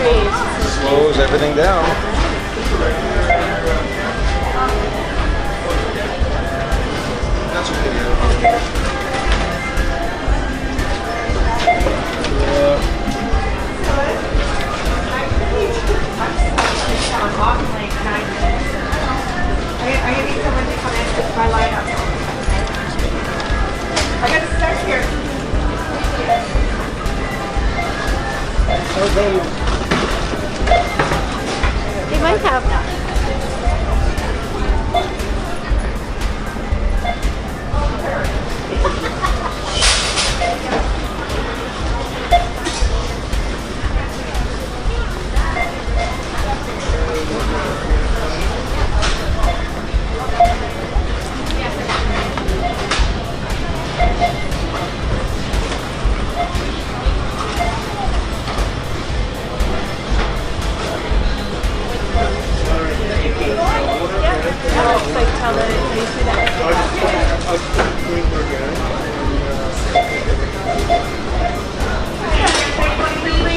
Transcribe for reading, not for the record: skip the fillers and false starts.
Slows everything down. That's a video. I need someone to come in with my lineup. I got to start here. They might have that. Like tell the, you see that?